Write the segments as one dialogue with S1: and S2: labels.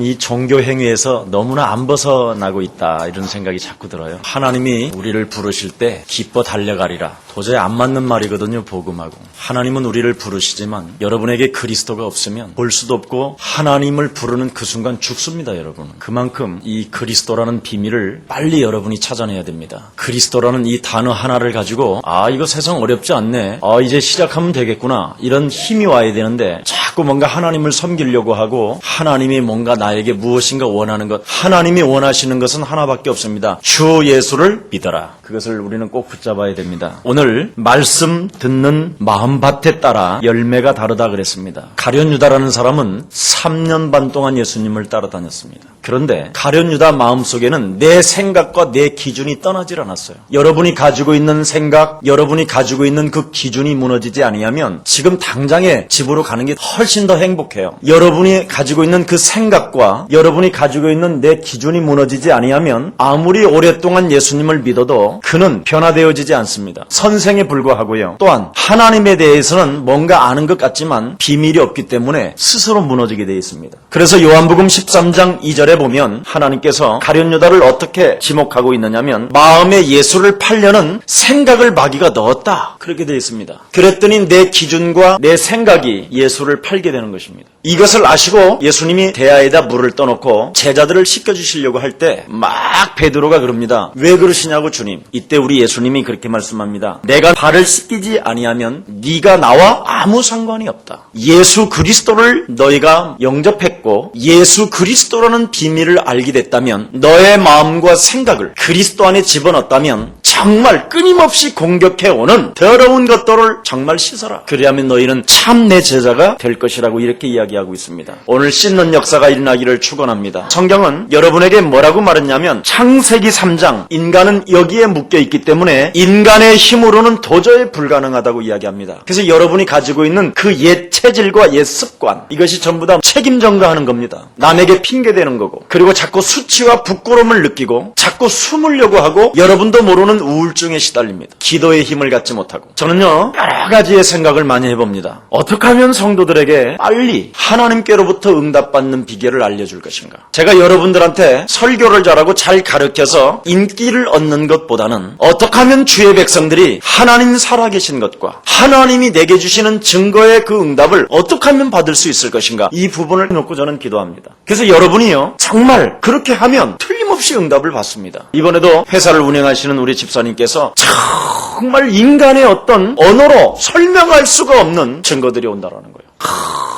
S1: 이 종교 행위에서 너무나 안 벗어나고 있다 이런 생각이 자꾸 들어요. 하나님이 우리를 부르실 때 기뻐 달려가리라. 도저히 안 맞는 말이거든요. 복음하고. 하나님은 우리를 부르시지만 여러분에게 그리스도가 없으면 볼 수도 없고 하나님을 부르는 그 순간 죽습니다. 여러분. 그만큼 이 그리스도라는 비밀을 빨리 여러분이 찾아내야 됩니다. 그리스도라는 이 단어 하나를 가지고 이거 세상 어렵지 않네. 이제 시작하면 되겠구나. 이런 힘이 와야 되는데 자꾸 뭔가 하나님을 섬기려고 하고 하나님이 뭔가 나에게 무엇인가 원하는 것, 하나님이 원하시는 것은 하나밖에 없습니다. 주 예수를 믿어라. 그것을 우리는 꼭 붙잡아야 됩니다. 오늘 말씀 듣는 마음밭에 따라 열매가 다르다 그랬습니다. 가룟 유다라는 사람은 3년 반 동안 예수님을 따라다녔습니다. 그런데 가룟 유다 마음속에는 내 생각과 내 기준이 떠나질 않았어요. 여러분이 가지고 있는 생각, 여러분이 가지고 있는 그 기준이 무너지지 아니하면 지금 당장에 집으로 가는 게 훨씬 더 행복해요. 여러분이 가지고 있는 그 생각과 여러분이 가지고 있는 내 기준이 무너지지 아니하면 아무리 오랫동안 예수님을 믿어도 그는 변화되어지지 않습니다. 선생에 불과하고요. 또한 하나님에 대해서는 뭔가 아는 것 같지만 비밀이 없기 때문에 스스로 무너지게 되어 있습니다. 그래서 요한복음 13장 2절에 보면 하나님께서 가룟 유다를 어떻게 지목하고 있느냐면 마음에 예수를 팔려는 생각을 마귀가 넣었다. 그렇게 되어 있습니다. 그랬더니 내 기준과 내 생각이 예수를 팔게 되는 것입니다. 이것을 아시고 예수님이 대야에다 물을 떠놓고 제자들을 씻겨주시려고 할 때 막 베드로가 그럽니다. 왜 그러시냐고 주님. 이때 우리 예수님이 그렇게 말씀합니다. 내가 발을 씻기지 아니하면 네가 나와 아무 상관이 없다. 예수 그리스도를 너희가 영접했고 예수 그리스도라는 비밀을 알게 됐다면 너의 마음과 생각을 그리스도 안에 집어넣었다면 정말 끊임없이 공격해오는 더러운 것들을 정말 씻어라. 그리하면 너희는 참 내 제자가 될 것이라고 이렇게 이야기하고 있습니다. 오늘 씻는 역사가 일어나기를 축원합니다. 성경은 여러분에게 뭐라고 말했냐면 창세기 3장 인간은 여기에 묶여있기 때문에 인간의 힘으로는 도저히 불가능하다고 이야기합니다. 그래서 여러분이 가지고 있는 그 옛 체질과 옛 습관 이것이 전부 다 책임 전가하는 겁니다. 남에게 핑계대는 거고 그리고 자꾸 수치와 부끄러움을 느끼고 자꾸 숨으려고 하고 여러분도 모르는 우울증에 시달립니다. 기도의 힘을 갖지 못하고 저는요 여러 가지의 생각을 많이 해봅니다. 어떻게 하면 성도들에게 빨리 하나님께로부터 응답받는 비결을 알려줄 것인가. 제가 여러분들한테 설교를 잘하고 잘 가르쳐서 인기를 얻는 것보다는 어떻게 하면 주의 백성들이 하나님 살아계신 것과 하나님이 내게 주시는 증거의 그 응답을 어떻게 하면 받을 수 있을 것인가. 이 부분을 놓고 저는 기도합니다. 그래서 여러분이요 정말 그렇게 하면 틀림없이 응답을 받습니다. 이번에도 회사를 운영하시는 우리 집사님께서 정말 인간의 어떤 언어로 설명할 수가 없는 증거들이 온다라는 거예요.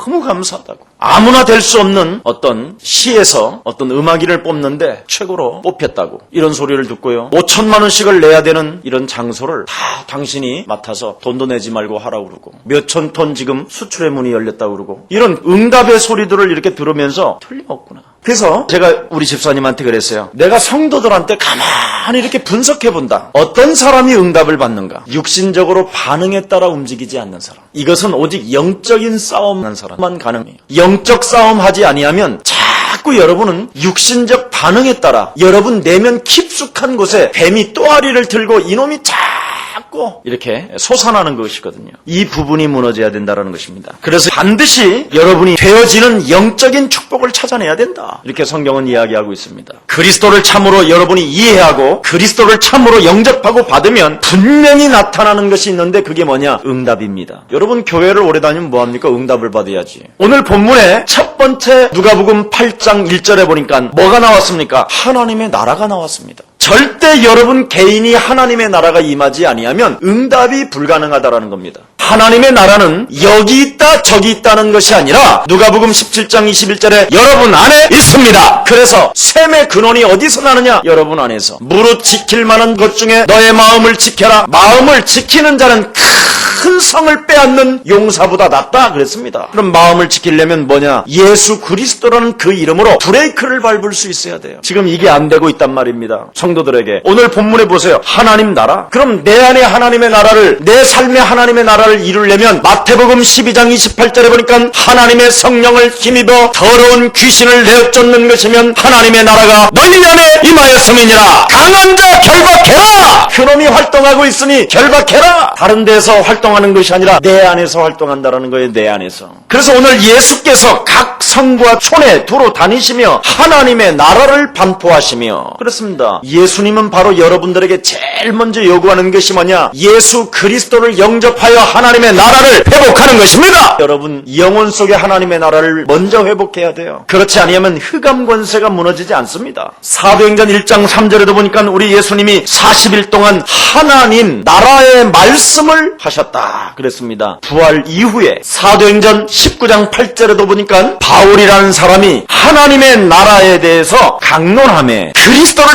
S1: 너무 감사하다고. 아무나 될 수 없는 어떤 시에서 어떤 음악인을 뽑는데 최고로 뽑혔다고 이런 소리를 듣고요. 5천만 원씩을 내야 되는 이런 장소를 다 당신이 맡아서 돈도 내지 말고 하라고 그러고 몇천 톤 지금 수출의 문이 열렸다고 그러고 이런 응답의 소리들을 이렇게 들으면서 틀림없구나. 그래서 제가 우리 집사님한테 그랬어요. 내가 성도들한테 가만히 이렇게 분석해본다. 어떤 사람이 응답을 받는가? 육신적으로 반응에 따라 움직이지 않는 사람. 이것은 오직 영적인 싸움하는 사람만 가능해요. 영적 싸움 하지 아니하면 자꾸 여러분은 육신적 반응에 따라 여러분 내면 깊숙한 곳에 뱀이 또아리를 들고 이놈이 자꾸 이렇게 솟아나는 것이거든요. 이 부분이 무너져야 된다는 것입니다. 그래서 반드시 여러분이 되어지는 영적인 축복을 찾아내야 된다. 이렇게 성경은 이야기하고 있습니다. 그리스도를 참으로 여러분이 이해하고 그리스도를 참으로 영접하고 받으면 분명히 나타나는 것이 있는데 그게 뭐냐? 응답입니다. 여러분 교회를 오래 다니면 뭐합니까? 응답을 받아야지. 오늘 본문에 첫 번째 누가복음 8장 1절에 보니까 뭐가 나왔습니까? 하나님의 나라가 나왔습니다. 절대 여러분 개인이 하나님의 나라가 임하지 아니하면 응답이 불가능하다라는 겁니다. 하나님의 나라는 여기 있다 저기 있다는 것이 아니라 누가복음 17장 21절에 여러분 안에 있습니다. 그래서 샘의 근원이 어디서 나느냐? 여러분 안에서. 무릇 지킬 만한 것 중에 너의 마음을 지켜라. 마음을 지키는 자는 큰 성을 빼앗는 용사보다 낫다 그랬습니다. 그럼 마음을 지키려면 뭐냐? 예수 그리스도라는 그 이름으로 브레이크를 밟을 수 있어야 돼요. 지금 이게 안 되고 있단 말입니다. 성도들에게 오늘 본문에 보세요. 하나님 나라. 그럼 내 안에 하나님의 나라를 내 삶의 하나님의 나라를 이루려면 마태복음 12장 28절에 보니까 하나님의 성령을 힘입어 더러운 귀신을 내어쫓는 것이면 하나님의 나라가 너희 안에 임하였음이니라. 강한 자 결박해라. 그놈이 활동하고 있으니 결박해라. 다른 데서 활동 활동하는 것이 아니라 내 안에서 활동한다라는 거예요. 내 안에서. 그래서 오늘 예수께서 각 성과 촌에 두루 다니시며 하나님의 나라를 반포하시며 그렇습니다. 예수님은 바로 여러분들에게 제일 먼저 요구하는 것이 뭐냐? 예수 그리스도를 영접하여 하나님의 나라를 회복하는 것입니다. 여러분, 영혼 속에 하나님의 나라를 먼저 회복해야 돼요. 그렇지 않으면 흑암 권세가 무너지지 않습니다. 사도행전 1장 3절에도 보니까 우리 예수님이 40일 동안 하나님 나라의 말씀을 하셨다 그랬습니다. 부활 이후에 사도행전 19장 8절에도 보니까 바울이라는 사람이 하나님의 나라에 대해서 강론하며 그리스도를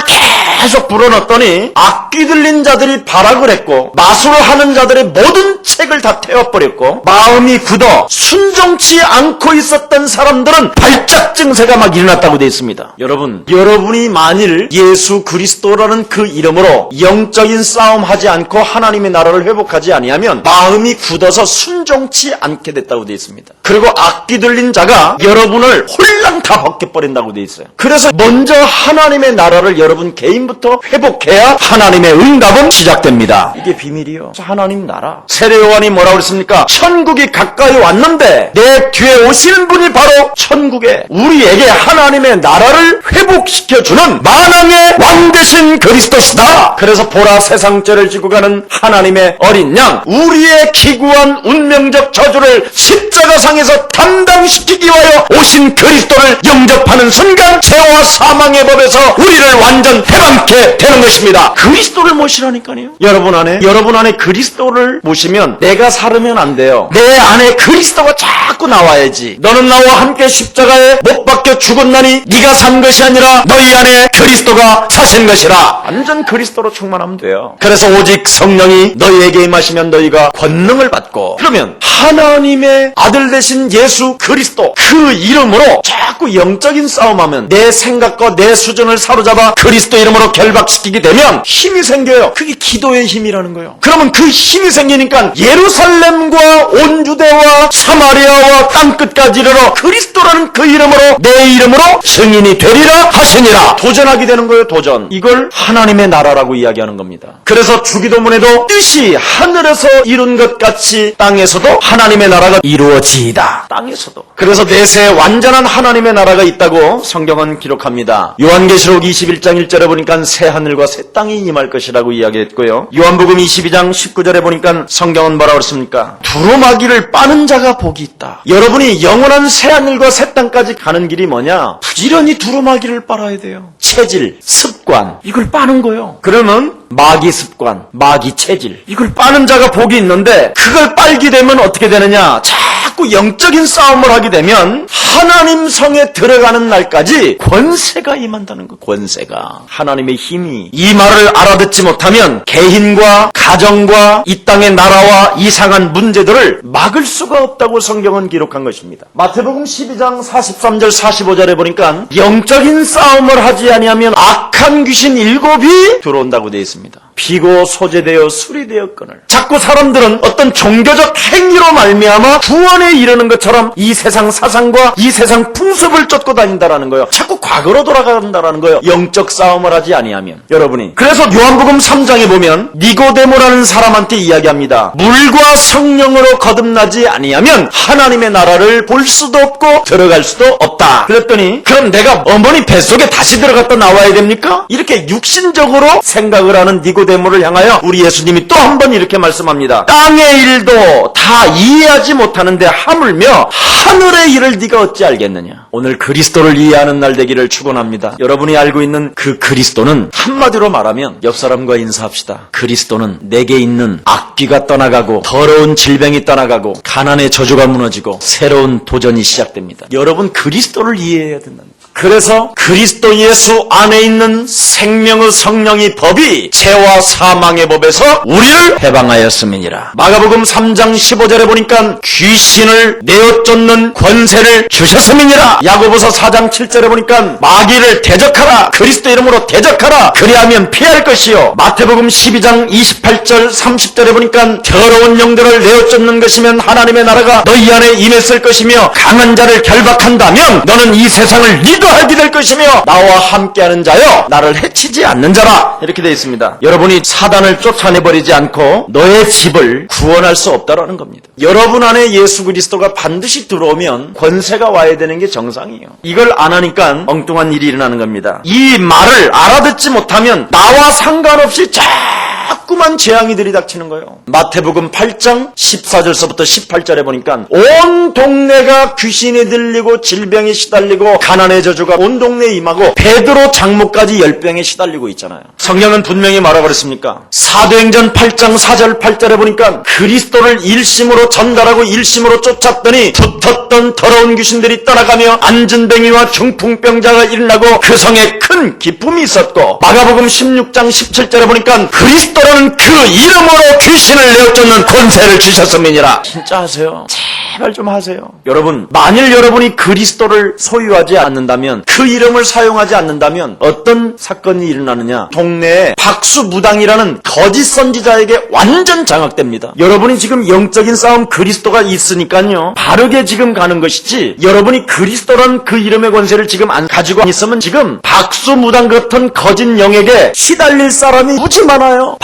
S1: 계속 불어넣었더니 악귀 들린 자들이 발악을 했고 마술을 하는 자들의 모든 책을 다 태워버렸고 마음이 굳어 순종치 않고 있었던 사람들은 발작 증세가 막 일어났다고 되어 있습니다. 여러분이 만일 예수 그리스도라는 그 이름으로 영적인 싸움 하지 않고 하나님의 나라를 회복하지 아니하면 마음이 굳어서 순종치 않게 됐다고 되어 있습니다. 그리고 악귀 들린 자가 여러분을 홀랑 다 벗겨버린다고 되어 있어요. 그래서 먼저 하나님의 나라를 여러분 개인부터 회복해야 하나님의 응답은 시작됩니다. 이게 비밀이요. 하나님 나라. 세례 요한이 뭐라고 그랬습니까? 천국이 가까이 왔는데 내 뒤에 오시는 분이 바로 천국에 우리에게 하나님의 나라를 회복시켜주는 만왕의 왕 되신 그리스도시다. 그래서 보라 세상 죄를 지고 가는 하나님의 어린 양, 우리의 기구한 운명적 저주를 십자가상에서 담당시키기 위하여 오신 그리스도를 영접하는 순간 죄와 사망의 법에서 우리를 완전 해방케 되는 것입니다. 그리스도를 모시라니까요. 여러분 안에 그리스도를 모시면 내가 살으면 안 돼요. 내 안에 그리스도가 자꾸 나와야지. 너는 나와 함께 십자가에 못 박혀 죽었나니 네가 산 것이 아니라 너희 안에 그리스도가 사신 것이라. 완전 그리스도로 충만하면 돼요. 그래서 오직 성령이 너희에게 임하시면 너희가 권능을 받고, 그러면 하나님의 아들 되신 예수 그리스도 그 이름으로 자꾸 영적인 싸움하면 내 생각과 내 수준을 사로잡아 그리스도 이름으로 결박시키게 되면 힘이 생겨요. 그게 기도의 힘이라는 거예요. 그러면 그 힘이 생기니까 예루살렘과 온 유대와 사마리아와 땅끝까지 이르러 그리스도라는 그 이름으로 내 이름으로 증인이 되리라 하시니라. 도전하게 되는 거예요. 도전. 이걸 하나님의 나라라고 이야기하는 겁니다. 그래서 주기도문에도 뜻이 하늘에서 이룬 것 같이 땅에서도 하나님의 나라가 이루어지이다. 땅에서도. 그래서 내세에 완전한 하나님의 나라가 있다고 성경은 기록합니다. 요한계시록 21장 1절에 보니까 새 하늘과 새 땅이 임할 것이라고 이야기했고요. 요한복음 22장 19절에 보니까 성경은 뭐라고 그랬습니까? 두루마기를 빠는 자가 복이 있다. 여러분이 영원한 새 하늘과 새 땅까지 가는 길이 뭐냐? 부지런히 두루마기를 빨아야 돼요. 체질, 습관, 이걸 빠는 거예요. 그러면 마귀 습관, 마귀 체질, 이걸 빠는 자가 복이 있는데 그걸 빨게 되면 어떻게 되느냐? 자꾸 영적인 싸움을 하게 되면 하나님 성에 들어가는 날까지 권세가 임한다는 거. 권세가, 하나님의 힘이. 이 말을 알아듣지 못하면 개인과 가정과 이 땅의 나라와 이상한 문제들을 막을 수가 없다고 성경은 기록한 것입니다. 마태복음 12장 43절 45절에 보니까 영적인 싸움을 하지 아니하면 악한 귀신 7이 들어온다고 되어 있습니다. 피고 소재되어 수리되었거늘. 자꾸 사람들은 어떤 종교적 행위로 말미암아 구원에 이르는 것처럼 이 세상 사상과 이 세상 풍습을 쫓고 다닌다라는 거예요. 자꾸 과거로 돌아간다라는 거예요. 영적 싸움을 하지 아니하면. 여러분이. 그래서 요한복음 3장에 보면 니고데모라는 사람한테 이야기합니다. 물과 성령으로 거듭나지 아니하면 하나님의 나라를 볼 수도 없고 들어갈 수도 없다. 그랬더니 그럼 내가 어머니 뱃속에 다시 들어갔다 나와야 됩니까? 이렇게 육신적으로 생각을 하는 니고데모를 향하여 우리 예수님이 또 한 번 이렇게 말씀합니다. 땅의 일도 다 이해하지 못하는데 하물며 하늘의 일을 네가 어찌 알겠느냐. 오늘 그리스도를 이해하는 날 되기를 축원합니다. 여러분이 알고 있는 그 그리스도는 한마디로 말하면 옆 사람과 인사합시다. 그리스도는 내게 있는 악귀가 떠나가고 더러운 질병이 떠나가고 가난의 저주가 무너지고 새로운 도전이 시작됩니다. 여러분 그리스도를 이해해야 된다는 거예요. 그래서 그리스도 예수 안에 있는 생명의 성령의 법이 죄와 사망의 법에서 우리를 해방하였음이니라. 마가복음 3장 15절에 보니까 귀신을 내어 쫓는 권세를 주셨음이니라. 야고보서 4장 7절에 보니까 마귀를 대적하라. 그리스도 이름으로 대적하라. 그리하면 피할 것이요. 마태복음 12장 28절 30절에 보니까 더러운 영들을 내어 쫓는 것이면 하나님의 나라가 너희 안에 임했을 것이며 강한 자를 결박한다면 너는 이 세상을 리더 증거하게 될 것이며 나와 함께하는 자여 나를 해치지 않는 자라 이렇게 되어 있습니다. 여러분이 사단을 쫓아내버리지 않고 너의 집을 구원할 수 없다라는 겁니다. 여러분 안에 예수 그리스도가 반드시 들어오면 권세가 와야 되는 게 정상이에요. 이걸 안 하니까 엉뚱한 일이 일어나는 겁니다. 이 말을 알아듣지 못하면 나와 상관없이 자꾸만 재앙이 들이닥치는 거예요. 마태복음 8장 14절서부터 18절에 보니까 온 동네가 귀신이 들리고 질병에 시달리고 가난의 저주가 온 동네에 임하고 베드로 장모까지 열병에 시달리고 있잖아요. 성경은 분명히 말하버렸습니까? 사도행전 8장 4절 8절에 보니까 그리스도를 일심으로 전달하고 일심으로 쫓았더니 붙었던 더러운 귀신들이 떠나가며 안진뱅이와 중풍병자가 일어나고 그 성에 큰 기쁨이 있었고 마가복음 16장 17절에 보니까 그리스도라는 그 이름으로 귀신을 내어쫓는 권세를 주셨음이니라. 진짜 하세요. 제발 좀 하세요. 여러분, 만일 여러분이 그리스도를 소유하지 않는다면, 그 이름을 사용하지 않는다면 어떤 사건이 일어나느냐? 동네에 박수무당이라는 거짓 선지자에게 완전 장악됩니다. 여러분이 지금 영적인 싸움 그리스도가 있으니까요, 바르게 지금 가는 것이지, 여러분이 그리스도라는 그 이름의 권세를 지금 안 가지고 있으면 지금 박수무당 같은 거짓 영에게 시달릴 사람이 무지 많아요.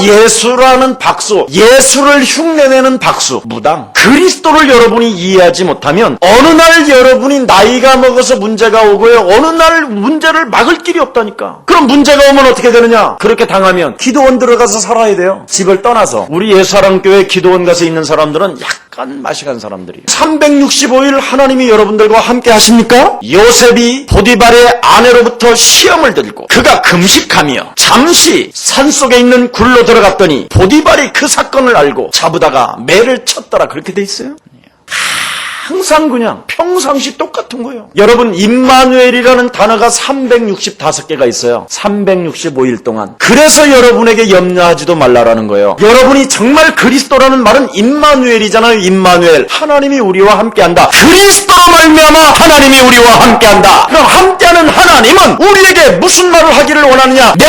S1: 예수라는 박수, 예수를 흉내내는 박수, 무당. 그리스도를 여러분이 이해하지 못하면 어느 날 여러분이 나이가 먹어서 문제가 오고요, 어느 날 문제를 막을 길이 없다니까. 그럼 문제가 오면 어떻게 되느냐? 그렇게 당하면 기도원 들어가서 살아야 돼요. 집을 떠나서. 우리 예수사랑교회 기도원 가서 있는 사람들은 약간 맛이 간 사람들이에요. 365일 하나님이 여러분들과 함께 하십니까? 요셉이 보디발의 아내로부터 시험을 들고 그가 금식하며 잠시 산속에 있는 굴로 들어갔더니 보디발이 그 사건을 알고 잡으다가 매를 쳤더라. 그렇게 돼 있어요. 항상 그냥 평상시 똑같은 거예요. 여러분, 임마누엘이라는 단어가 365개가 있어요. 365일 동안. 그래서 여러분에게 염려하지도 말라라는 거예요. 여러분이 정말 그리스도라는 말은 임마누엘이잖아요. 임마누엘. 하나님이 우리와 함께한다. 그리스도로 말미암아 하나님이 우리와 함께한다. 그럼 함께하는 하나님은 우리에게 무슨 말을 하기를 원하느냐? 내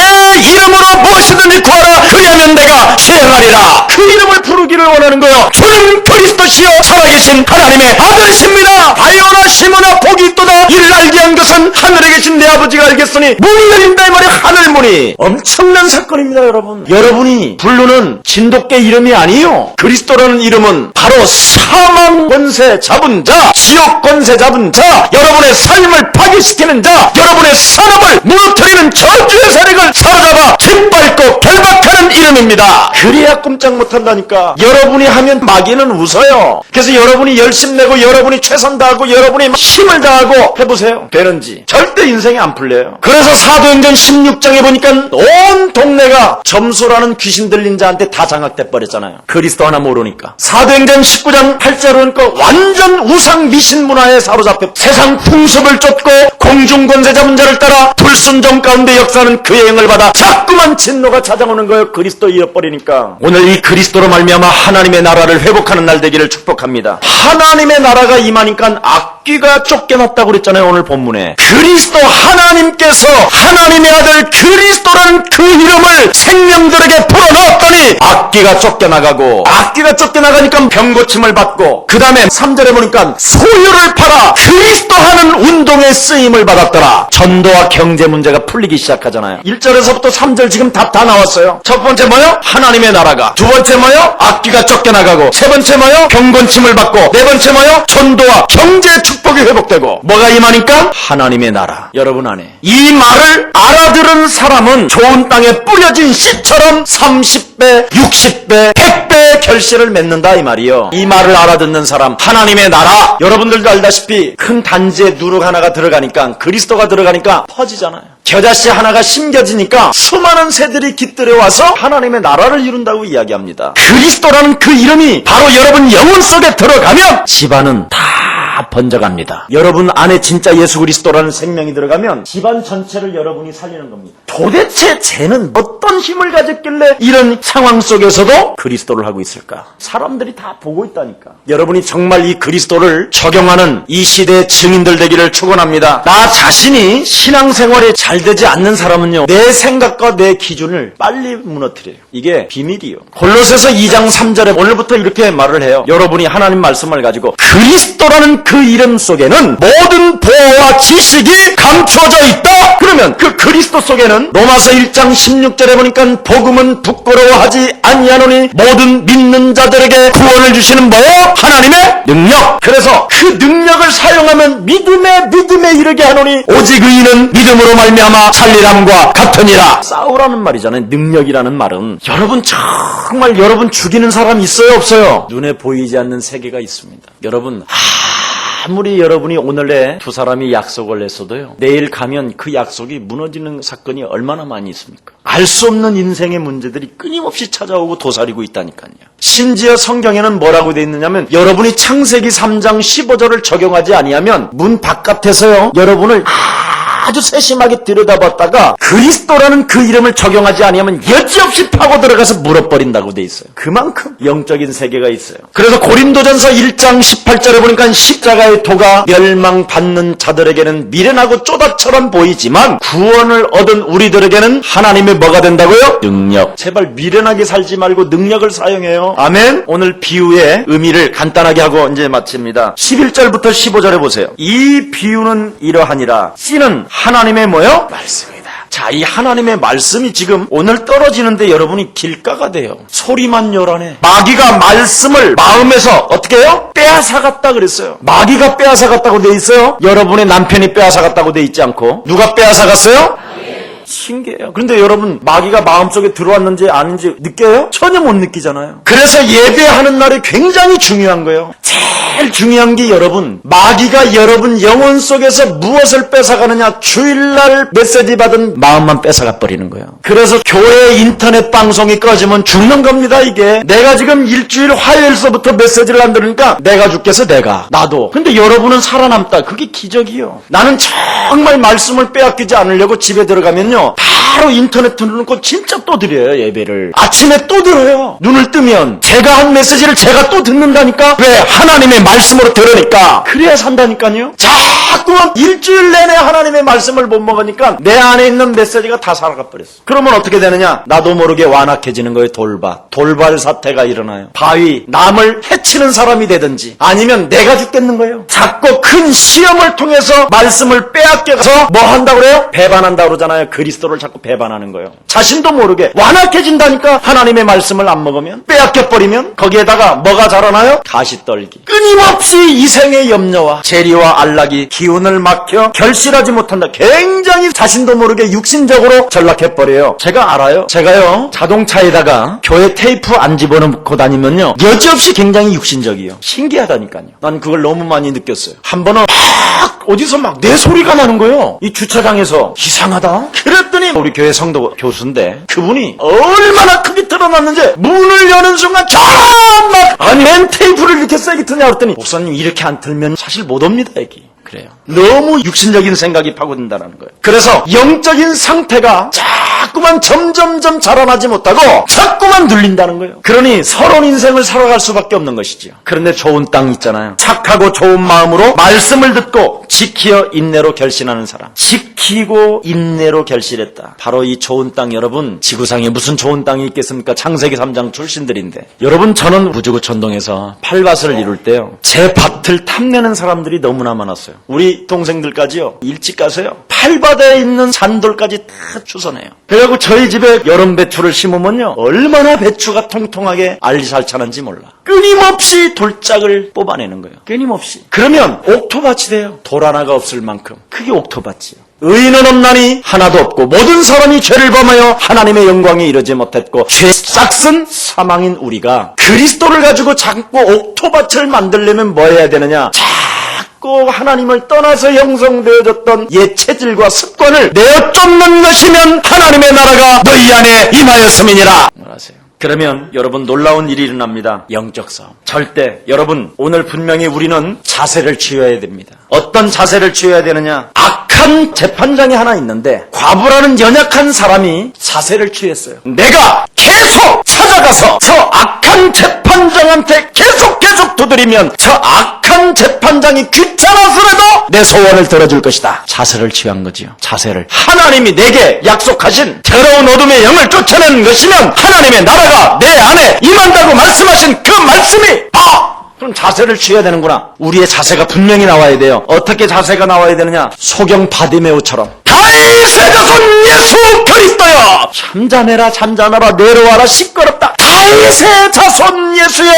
S1: 이름으로 무엇이든지 구하라. 그리하면 내가 시행하리라. 그 이름을 부르기를 원하는 거예요. 주는 그리스도시요 살아계신 하나님의 아들이십니다. 바요나 시모나 복이 있도다. 이를 알게 한 것은 하늘에 계신 내 아버지가 알겠으니 문이 열린다. 이 말이 하늘문이. 엄청난 사건입니다. 여러분이 부르는 진돗개 이름이 아니에요. 그리스도라는 이름은 바로 사망 권세 잡은 자, 지옥 권세 잡은 자, 여러분의 삶을 파괴시키는 자, 여러분의 산업을 무너뜨리는 저주의 세력을 사로잡아 짓밟고 결박하는 이름입니다. 그래야 꼼짝 못한다니까. 여러분이 하면 마귀는 웃어요. 그래서 여러분이 열심 내고 여러분이 최선 다하고 여러분이 힘을 다하고 해보세요. 되는지. 절대 인생이 안 풀려요. 그래서 사도행전 16장에 보니까 온 동네가 점수라는 귀신 들린 자한테 다 장악돼 버렸잖아요. 그리스도 하나 모르니까. 사도행전 19장 8절에 보니까 완전 우상 미신 문화에 사로잡혀 세상 풍습을 쫓고 공중권세 잡은 자를 따라 불순종 가운데 역사하는 그의 영을 받아 자꾸만 진노가 찾아오는 거예요. 그리스도 잃어버리니까. 오늘 이 그리스도로 말미암아 하나님의 나라를 회복하는 날 되기를 축복합니다. 하나님의 나라가 임하니까 악귀가 쫓겨났다고 그랬잖아요. 오늘 본문에. 그리스도 하나님께서 하나님의 아들 그리스도라는 그 이름을 생명들에게 불어넣었더니 악귀가 쫓겨나가고, 악귀가 쫓겨나가니까 병고침을 받고, 그 다음에 3절에 보니까 소유를 팔아 그리스도 하는 운동에 쓰임을 받았더라. 전도와 경제 문제가 풀리기 시작하잖아요. 1절에서부터 3절 지금 답 다 나왔어요. 첫 번째 뭐요? 하나님의 나라가. 두 번째 뭐요? 악귀가 쫓겨나가고. 세 번째 뭐요? 병곤침을 받고. 네 번째 뭐요? 전도와 경제 축복이 회복되고. 뭐가 임하니까? 하나님의 나라. 여러분 안에. 이 말을 알아들은 사람은 좋은 땅에 뿌려진 씨처럼 30배, 60배, 100배의 결실을 맺는다 이 말이요. 이 말을 알아듣는 사람, 하나님의 나라. 여러분들도 알다시피 큰 단지에 누룩 하나가 들어가니까, 그리스도가 들어가니까 퍼지잖아요. 겨자씨 하나가 심겨지니까 수많은 새들이 깃들여 와서 하나님의 나라를 이룬다고 이야기합니다. 그리스도라는 그 이름이 바로 여러분 영혼 속에 들어가면 집안은 다 번져갑니다. 여러분 안에 진짜 예수 그리스도라는 생명이 들어가면 집안 전체를 여러분이 살리는 겁니다. 도대체 쟤는 어떤 힘을 가졌길래 이런 상황 속에서도 그리스도를 하고 있을까? 사람들이 다 보고 있다니까. 여러분이 정말 이 그리스도를 적용하는 이 시대의 증인들 되기를 축원합니다. 나 자신이 신앙생활이 잘 되지 않는 사람은요, 내 생각과 내 기준을 빨리 무너뜨려요. 이게 비밀이요. 골로새서 2장 3절에 오늘부터 이렇게 말을 해요. 여러분이 하나님 말씀을 가지고 그리스도라는 그리스도라는 그 이름 속에는 모든 보호와 지식이 감춰져 있다. 그러면 그 그리스도 속에는 로마서 1장 16절에 보니까 복음은 부끄러워하지 아니하노니 모든 믿는 자들에게 구원을 주시는 뭐예요? 하나님의 능력. 그래서 그 능력을 사용하면 믿음에 이르게 하노니 오직 의인은 믿음으로 말미암아 살리람과 같으니라. 싸우라는 말이잖아요. 능력이라는 말은. 여러분 정말 여러분 죽이는 사람 있어요 없어요? 눈에 보이지 않는 세계가 있습니다. 여러분 아무리 여러분이 오늘에 두 사람이 약속을 했어도요, 내일 가면 그 약속이 무너지는 사건이 얼마나 많이 있습니까? 알 수 없는 인생의 문제들이 끊임없이 찾아오고 도사리고 있다니까요. 심지어 성경에는 뭐라고 되어 있느냐면 여러분이 창세기 3장 15절을 적용하지 아니하면 문 바깥에서요 여러분을 아주 세심하게 들여다봤다가 그리스도라는 그 이름을 적용하지 아니하면 여지없이 파고 들어가서 물어버린다고 돼 있어요. 그만큼 영적인 세계가 있어요. 그래서 고린도전서 1장 18절에 보니까 십자가의 도가 멸망받는 자들에게는 미련하고 쪼다처럼 보이지만 구원을 얻은 우리들에게는 하나님의 뭐가 된다고요? 능력. 제발 미련하게 살지 말고 능력을 사용해요. 아멘. 오늘 비유의 의미를 간단하게 하고 이제 마칩니다. 11절부터 15절에 보세요. 이 비유는 이러하니라. 씨는 하나님의 뭐요? 말씀이다. 자, 이 하나님의 말씀이 지금 오늘 떨어지는데 여러분이 길가가 돼요. 소리만 요란해. 마귀가 말씀을 마음에서 어떻게 해요? 빼앗아갔다 그랬어요. 마귀가 빼앗아갔다고 돼 있어요. 여러분의 남편이 빼앗아갔다고 돼 있지 않고. 누가 빼앗아갔어요? 신기해요. 그런데 여러분 마귀가 마음속에 들어왔는지 아닌지 느껴요? 전혀 못 느끼잖아요. 그래서 예배하는 날이 굉장히 중요한 거예요. 제일 중요한 게 여러분, 마귀가 여러분 영혼 속에서 무엇을 뺏어가느냐, 주일날 메시지 받은 마음만 뺏어가 버리는 거예요. 그래서 교회 인터넷 방송이 꺼지면 죽는 겁니다. 이게 내가 지금 일주일 화요일서부터 메시지를 안 들으니까 내가 죽겠어. 나도. 근데 여러분은 살아남다. 그게 기적이요. 나는 정말 말씀을 빼앗기지 않으려고 집에 들어가면요 바로 인터넷 틀어놓고 진짜 또 드려요. 예배를 아침에 또 들어요. 눈을 뜨면 제가 한 메시지를 제가 또 듣는다니까. 왜? 하나님의 말씀으로 들으니까. 그래야 산다니까요. 자꾸만 일주일 내내 하나님의 말씀을 못 먹으니까 내 안에 있는 메시지가 다 살아가 버렸어. 그러면 어떻게 되느냐? 나도 모르게 완악해지는 거예요. 돌발 사태가 일어나요. 바위, 남을 해치는 사람이 되든지 아니면 내가 죽겠는 거예요. 자꾸 큰 시험을 통해서 말씀을 빼앗겨서 뭐 한다고 그래요? 배반한다고 그러잖아요. 그리스도를 자꾸 배반하는 거예요. 자신도 모르게 완악해진다니까. 하나님의 말씀을 안 먹으면, 빼앗겨버리면 거기에다가 뭐가 자라나요? 가시떨기. 끊임없이 이생의 염려와 재리와 안락이 기운을 막혀 결실하지 못한다. 굉장히 자신도 모르게 육신적으로 전락해버려요. 제가 알아요. 제가요 자동차에다가 교회 테이프 안 집어넣고 다니면요 여지없이 굉장히 육신적이에요. 신기하다니까요. 난 그걸 너무 많이 느꼈어요. 한 번은 어디서 막 내 소리가 나는 거예요. 이 주차장에서. 이상하다. 그랬더니 우리 교회 성도 교수인데 그분이 얼마나 크게 틀어놨는지 문을 여는 순간 막 아니 맨 테이프를 이렇게 세게 트냐 그랬더니 목사님 이렇게 안 틀면 사실 못 옵니다 여기. 그래요. 너무 육신적인 생각이 파고든다는 거예요. 그래서 영적인 상태가 자꾸만 점점점 자라나지 못하고 자꾸만 눌린다는 거예요. 그러니 서러운 인생을 살아갈 수밖에 없는 것이죠. 그런데 좋은 땅 있잖아요. 착하고 좋은 마음으로 말씀을 듣고 지키어 인내로 결신하는 사람. 지키고 인내로 결실했다. 바로 이 좋은 땅. 여러분 지구상에 무슨 좋은 땅이 있겠습니까? 창세기 3장 출신들인데. 여러분 저는 우주구천동에서 팔밭을 이룰 때요 제 밭을 탐내는 사람들이 너무나 많았어요. 우리 동생들까지요 일찍 가서요 팔밭에 있는 잔돌까지 다 주워내요. 그래갖고 저희 집에 여름 배추를 심으면요 얼마나 배추가 통통하게 알리살찬한지 몰라. 끊임없이 돌짝을 뽑아내는 거예요. 끊임없이. 그러면 옥토밭이 돼요. 돌 하나가 없을 만큼. 그게 옥토밭이에요. 의인은 없나니 하나도 없고 모든 사람이 죄를 범하여 하나님의 영광에 이르지 못했고 죄 싹슨 사망인 우리가 그리스도를 가지고 자꾸 옥토밭을 만들려면 뭐 해야 되느냐? 자꾸 하나님을 떠나서 형성되어졌던 옛 체질과 습관을 내어 쫓는 것이면 하나님의 나라가 너희 안에 임하였음이니라. 뭐라세요? 그러면 여러분 놀라운 일이 일어납니다. 영적 싸움. 절대 여러분 오늘 분명히 우리는 자세를 취해야 됩니다. 어떤 자세를 취해야 되느냐? 악한 재판장이 하나 있는데 과부라는 연약한 사람이 자세를 취했어요. 내가 계속 찾아가서 저 악한 재판장한테 계속 두드리면 저 악한 재판장이 귀찮아서라도 내 소원을 들어줄 것이다. 자세를 취한 거지요. 자세를. 하나님이 내게 약속하신 더러운 어둠의 영을 쫓아내는 것이면 하나님의 나라가 내 안에 임한다고 말씀하신 그 말씀이 그럼 자세를 취해야 되는구나. 우리의 자세가 분명히 나와야 돼요. 어떻게 자세가 나와야 되느냐? 소경 바디메오처럼 다윗의 자손 예수 그리스도여, 잠잠해라 내려와라 시끄럽다. 다윗의 자손 예수여,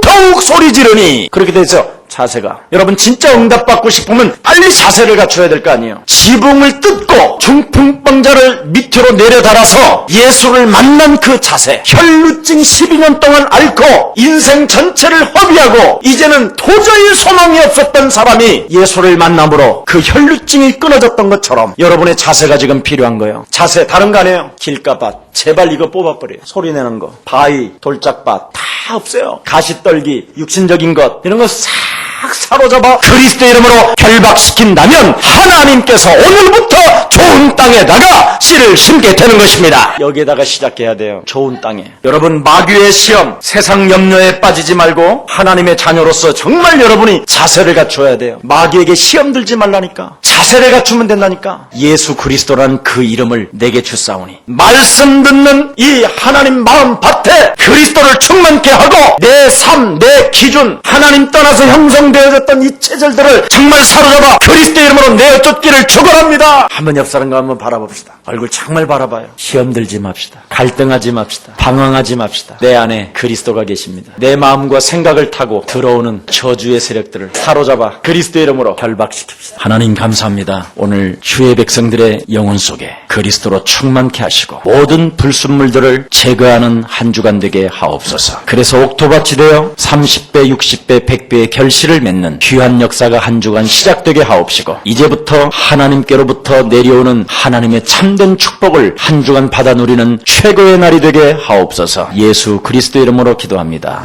S1: 더욱 소리 지르니. 그렇게 되죠. 자세가. 여러분 진짜 응답받고 싶으면 빨리 자세를 갖춰야 될 거 아니에요. 지붕을 뜯고 중풍병자를 밑으로 내려달아서 예수를 만난 그 자세. 혈루증 12년 동안 앓고 인생 전체를 허비하고 이제는 도저히 소망이 없었던 사람이 예수를 만남으로 그 혈루증이 끊어졌던 것처럼 여러분의 자세가 지금 필요한 거예요. 자세 다른 거 아니에요. 길가밭 제발 이거 뽑아버려요. 소리내는 거, 바위, 돌짝밭 다 없어요. 가시떨기, 육신적인 것 이런 거 싹 사로잡아 그리스도 이름으로 결박시킨다면 하나님께서 오늘부터 좋은 땅에다가 씨를 심게 되는 것입니다. 여기에다가 시작해야 돼요. 좋은 땅에. 여러분 마귀의 시험, 세상 염려에 빠지지 말고 하나님의 자녀로서 정말 여러분이 자세를 갖춰야 돼요. 마귀에게 시험 들지 말라니까. 자세를 갖추면 된다니까. 예수 그리스도라는 그 이름을 내게 주사오니 말씀 듣는 이 하나님 마음 밭에 그리스도를 충만케 하고 내 삶, 내 기준, 하나님 떠나서 형성되어졌던 이 체질들을 정말 사로잡아 그리스도 이름으로 내어 쫓기를 축원합니다. 한번 옆 사람과 한번 바라봅시다. 얼굴 정말 바라봐요. 시험 들지 맙시다. 갈등하지 맙시다. 방황하지 맙시다. 내 안에 그리스도가 계십니다. 내 마음과 생각을 타고 들어오는 저주의 세력들을 사로잡아 그리스도 이름으로 결박시킵시다. 하나님 감사합니다. 오늘 주의 백성들의 영혼 속에 그리스도로 충만케 하시고 모든 불순물들을 제거하는 한 주간 되게 하옵소서. 그래서 옥토밭이 되어 30배, 60배, 100배의 결실을 맺는 귀한 역사가 한 주간 시작되게 하옵시고 이제부터 하나님께로부터 내려오는 하나님의 참된 축복을 한 주간 받아 누리는 최고의 날이 되게 하옵소서. 예수 그리스도 이름으로 기도합니다.